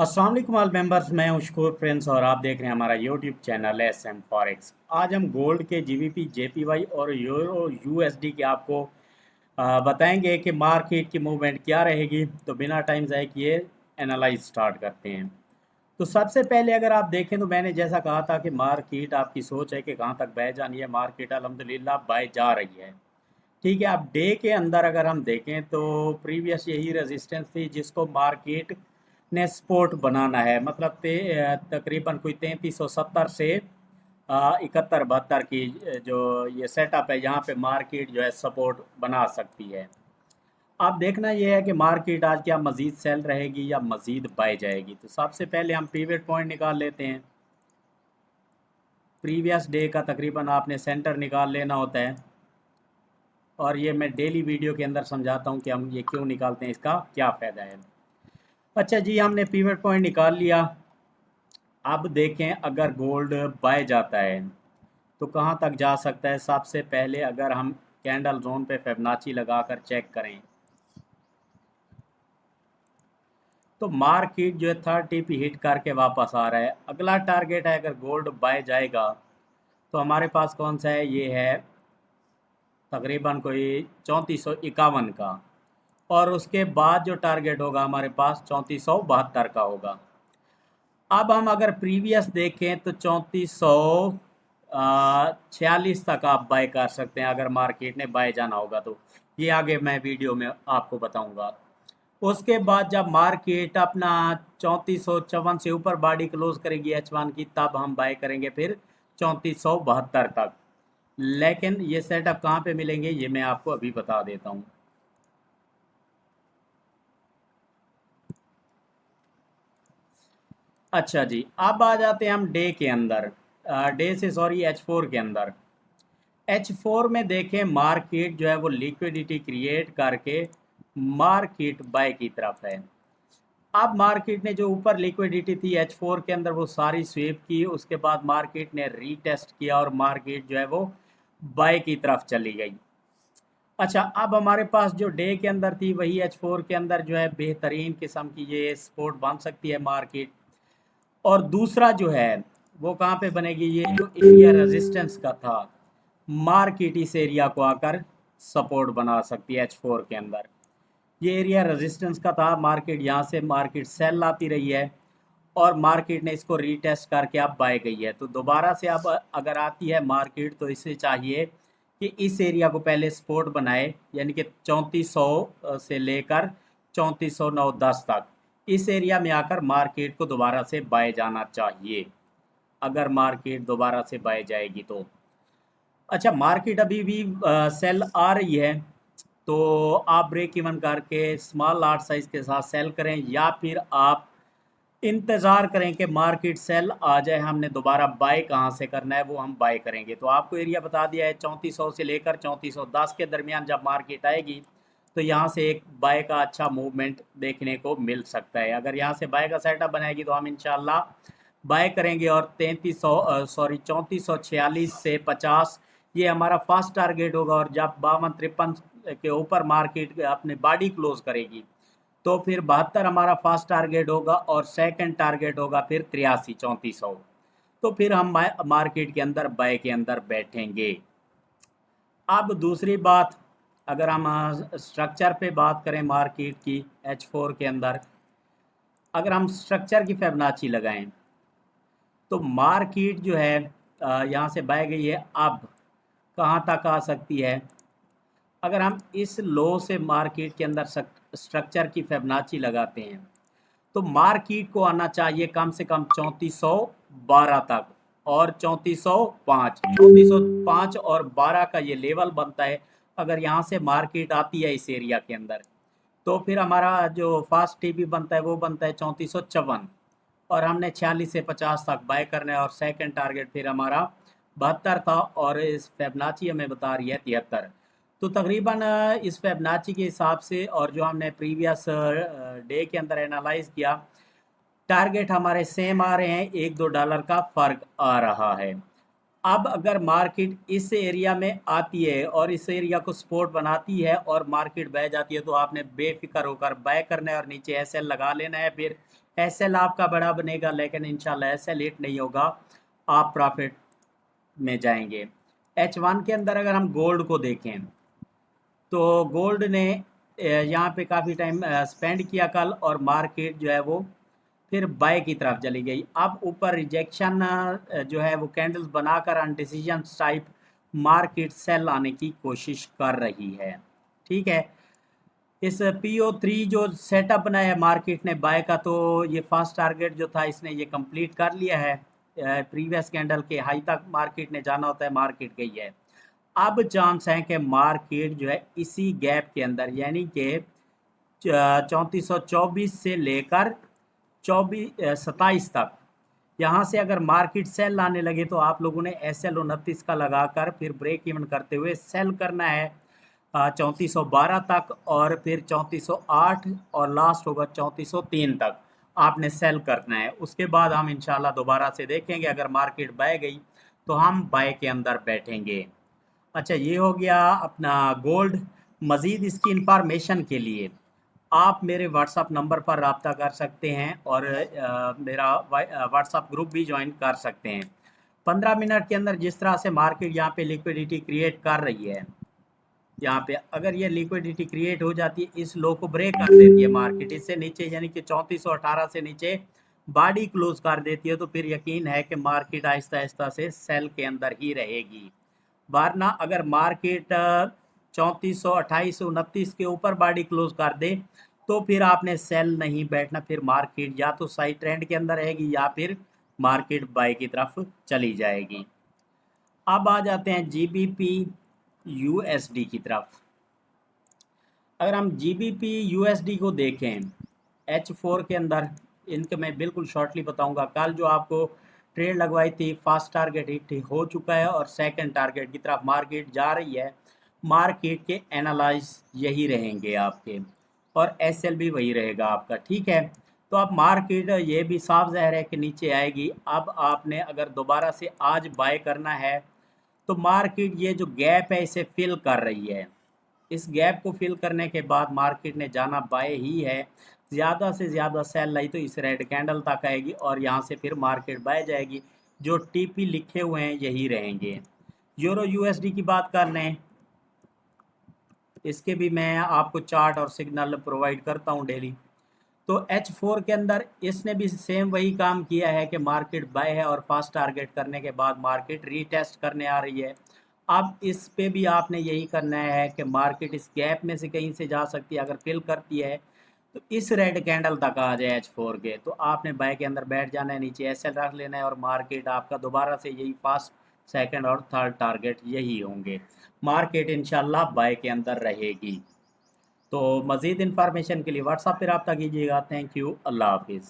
अस्सलाम वालेकुम all members, मैं हूं शकूर फ्रेंड्स और आप देख रहे हैं हमारा YouTube channel S M forex. आज हम गोल्ड के जीबीपी जेपीवाई और यूरो यूएसडी के आपको बताएंगे कि मार्केट की मूवमेंट क्या रहेगी। तो बिना टाइम ज़ाय किए एनालाइज स्टार्ट करते हैं। तो सबसे पहले अगर आप देखें तो मैंने जैसा कहा था कि मार्केट आपकी सोच है कि कहाँ तक बह जानी है। मार्केट अल्हम्दुलिल्लाह बाय जा रही है। ठीक है, अब डे के अंदर अगर हम देखें तो प्रीवियस यही रेजिस्टेंस थी जिसको मार्केट ने सपोर्ट बनाना है। मतलब तकरीबन कोई 3370 से 71-72 की जो ये सेटअप है, यहाँ पे मार्केट जो है सपोर्ट बना सकती है। अब देखना ये है कि मार्केट आज क्या मज़ीद सेल रहेगी या मज़ीद बाय जाएगी। तो सबसे पहले हम पिवट पॉइंट निकाल लेते हैं। प्रीवियस डे का तकरीबन आपने सेंटर निकाल लेना होता है, और ये मैं डेली वीडियो के अंदर समझाता हूँ कि हम ये क्यों निकालते हैं, इसका क्या फ़ायदा है। अच्छा जी, हमने पिवट पॉइंट निकाल लिया। अब देखें अगर गोल्ड बाय जाता है तो कहाँ तक जा सकता है। सबसे पहले अगर हम कैंडल जोन पे फिबोनाची लगाकर चेक करें तो मार्केट जो है 30 पे हिट करके वापस आ रहा है। अगला टारगेट है अगर गोल्ड बाय जाएगा तो हमारे पास कौन सा है, ये है तकरीबन कोई 3451 का। और उसके बाद जो टारगेट होगा हमारे पास 3472 का होगा। अब हम अगर प्रीवियस देखें तो 3446 तक आप बाय कर सकते हैं अगर मार्केट ने बाय जाना होगा तो। ये आगे मैं वीडियो में आपको बताऊंगा। उसके बाद जब मार्केट अपना 3454 से ऊपर बॉडी क्लोज करेगी H1 की, तब हम बाय करेंगे फिर 3472 तक। लेकिन ये सेटअप कहाँ पे मिलेंगे ये मैं आपको अभी बता देता हूँ। अच्छा जी, अब आ जाते हैं हम डे के अंदर। डे से सॉरी H4 के अंदर। H4 में देखें मार्केट जो है वो लिक्विडिटी क्रिएट करके मार्केट बाय की तरफ है। अब मार्केट ने जो ऊपर लिक्विडिटी थी H4 के अंदर वो सारी स्वीप की। उसके बाद मार्केट ने रीटेस्ट किया और मार्केट जो है वो बाय की तरफ चली गई। अच्छा, अब हमारे पास जो डे के अंदर थी वही H4 के अंदर जो है बेहतरीन किस्म की ये सपोर्ट बन सकती है मार्केट। और दूसरा जो है वो कहाँ पे बनेगी, ये जो एरिया रेजिस्टेंस का था मार्केट इस एरिया को आकर सपोर्ट बना सकती है H4 के अंदर। ये एरिया रेजिस्टेंस का था, मार्केट यहाँ से मार्केट सेल लाती रही है और मार्केट ने इसको रीटेस्ट करके अब बाय गई है। तो दोबारा से अब अगर आती है मार्केट तो इसे चाहिए कि इस एरिया को पहले सपोर्ट बनाए, यानी कि 3400 से लेकर 3409-10 तक इस एरिया में आकर मार्केट को दोबारा से बाय जाना चाहिए अगर मार्केट दोबारा से बाय जाएगी तो। अच्छा, मार्केट अभी भी सेल आ रही है तो आप ब्रेक इवन करके स्मॉल लॉट साइज के साथ सेल करें, या फिर आप इंतज़ार करें कि मार्केट सेल आ जाए। हमने दोबारा बाय कहाँ से करना है वो हम बाय करेंगे। तो आपको एरिया बता दिया है 3400 से लेकर 3410 के दरमियान जब मार्केट आएगी तो यहाँ से एक बाय का अच्छा मूवमेंट देखने को मिल सकता है। अगर यहाँ से बाय का सेटअप बनाएगी तो हम इंशाल्लाह बाय करेंगे। और 3446 से 50 ये हमारा फर्स्ट टारगेट होगा। और जब 52-53 के ऊपर मार्केट अपने बॉडी क्लोज करेगी तो फिर 72 हमारा फर्स्ट टारगेट होगा और सेकंड टारगेट होगा फिर 83-3400। तो फिर हम मार्केट के अंदर बाय के अंदर बैठेंगे। अब दूसरी बात, अगर हम स्ट्रक्चर पे बात करें मार्केट की H4 के अंदर, अगर हम स्ट्रक्चर की फिबोनाची लगाएं तो मार्केट जो है यहाँ से बाय गई है, अब कहाँ तक आ सकती है। अगर हम इस लो से मार्केट के अंदर स्ट्रक्चर की फिबोनाची लगाते हैं तो मार्केट को आना चाहिए कम से कम 3412 तक और 3405 और 12 का ये लेवल बनता है। अगर यहाँ से मार्केट आती है इस एरिया के अंदर तो फिर हमारा जो फास्ट टीपी बनता है वो बनता है 3454, और हमने 46 से 50 तक बाय करना है। और सेकंड टारगेट फिर हमारा 72 था और इस फिबोनाची हमें बता रही है 73। तो तकरीबन इस फिबोनाची के हिसाब से और जो हमने प्रीवियस डे के अंदर एनालाइज किया, टारगेट हमारे सेम आ रहे हैं, $1-2 का फ़र्क आ रहा है। अब अगर मार्केट इस एरिया में आती है और इस एरिया को सपोर्ट बनाती है और मार्केट बह जाती है तो आपने बेफिक्र होकर बाय करना है और नीचे एसएल लगा लेना है। फिर एसएल आपका बड़ा बनेगा, लेकिन इंशाल्लाह एसएल हिट नहीं होगा, आप प्रॉफिट में जाएंगे। H1 के अंदर अगर हम गोल्ड को देखें तो गोल्ड ने यहाँ पे काफ़ी टाइम स्पेंड किया कल, और मार्केट जो है वो फिर बाय की तरफ चली गई। अब ऊपर रिजेक्शन जो है वो कैंडल्स बनाकर अनडिसीजन टाइप मार्केट सेल आने की कोशिश कर रही है। ठीक है, इस PO3 जो सेटअप बनाया है मार्केट ने बाय का, तो ये फर्स्ट टारगेट जो था इसने ये कंप्लीट कर लिया है। प्रीवियस कैंडल के हाई तक मार्केट ने जाना होता है, मार्केट गई है। अब चांस है कि मार्केट जो है इसी गैप के अंदर, यानी कि 3424 से लेकर 27 तक, यहाँ से अगर मार्केट सेल लाने लगे तो आप लोगों ने SL 29 का लगाकर फिर ब्रेक इवन करते हुए सेल करना है 3412 तक, और फिर 3408, और लास्ट होगा 3403 तक आपने सेल करना है। उसके बाद हम इंशाल्लाह दोबारा से देखेंगे, अगर मार्केट बाय गई तो हम बाय के अंदर बैठेंगे। अच्छा, ये हो गया अपना गोल्ड। मज़ीद इसकी इंफॉर्मेशन के लिए आप मेरे व्हाट्सअप नंबर पर रब्ता कर सकते हैं, और मेरा व्हाट्सअप ग्रुप भी ज्वाइन कर सकते हैं। 15 मिनट के अंदर जिस तरह से मार्केट यहाँ पे लिक्विडिटी क्रिएट कर रही है, यहाँ पे अगर ये लिक्विडिटी क्रिएट हो जाती है, इस लो को ब्रेक कर देती है मार्केट, इससे नीचे यानी कि 3418 से नीचे बॉडी क्लोज कर देती है, तो फिर यकीन है कि मार्केट आहिस्ता आहिस्ता से सेल के अंदर ही रहेगी। वरना अगर मार्केट 3428-29 के ऊपर बॉडी क्लोज कर दे तो फिर आपने सेल नहीं बैठना, फिर मार्केट या तो साइड ट्रेंड के अंदर रहेगी या फिर मार्केट बाय की तरफ चली जाएगी। अब आ जाते हैं GBP USD की तरफ। अगर हम GBP USD को देखें H4 के अंदर, इनके मैं बिल्कुल शॉर्टली बताऊंगा। कल जो आपको ट्रेड लगवाई थी, फर्स्ट टारगेट हिट हो चुका है और सेकंड टारगेट की तरफ मार्केट जा रही है। मार्केट के एनालाइज यही रहेंगे आपके, और SL भी वही रहेगा आपका। ठीक है, तो अब मार्केट ये भी साफ ज़ाहिर है कि नीचे आएगी। अब आपने अगर दोबारा से आज बाय करना है तो मार्केट ये जो गैप है इसे फिल कर रही है। इस गैप को फिल करने के बाद मार्केट ने जाना बाय ही है। ज़्यादा से ज़्यादा सेल लाई तो इस रेड कैंडल तक आएगी, और यहाँ से फिर मार्केट बाय जाएगी। जो TP लिखे हुए हैं यही रहेंगे। यूरो USD की बात कर लें, इसके भी मैं आपको चार्ट और सिग्नल प्रोवाइड करता हूँ डेली। तो H4 के अंदर इसने भी सेम वही काम किया है कि मार्केट बाय है, और फास्ट टारगेट करने के बाद मार्केट रीटेस्ट करने आ रही है। अब इस पे भी आपने यही करना है कि मार्केट इस गैप में से कहीं से जा सकती है। अगर फिल करती है तो इस रेड कैंडल तक आ जाए H4 के, तो आपने बाय के अंदर बैठ जाना है, नीचे SL रख लेना है, और मार्केट आपका दोबारा से यही फर्स्ट, सेकंड और थर्ड टारगेट यही होंगे। मार्केट इंशाल्लाह बाय के अंदर रहेगी। तो मज़ीद इन्फॉर्मेशन के लिए व्हाट्सएप पर रब्ता कीजिएगा। थैंक यू, अल्लाह हाफिज़।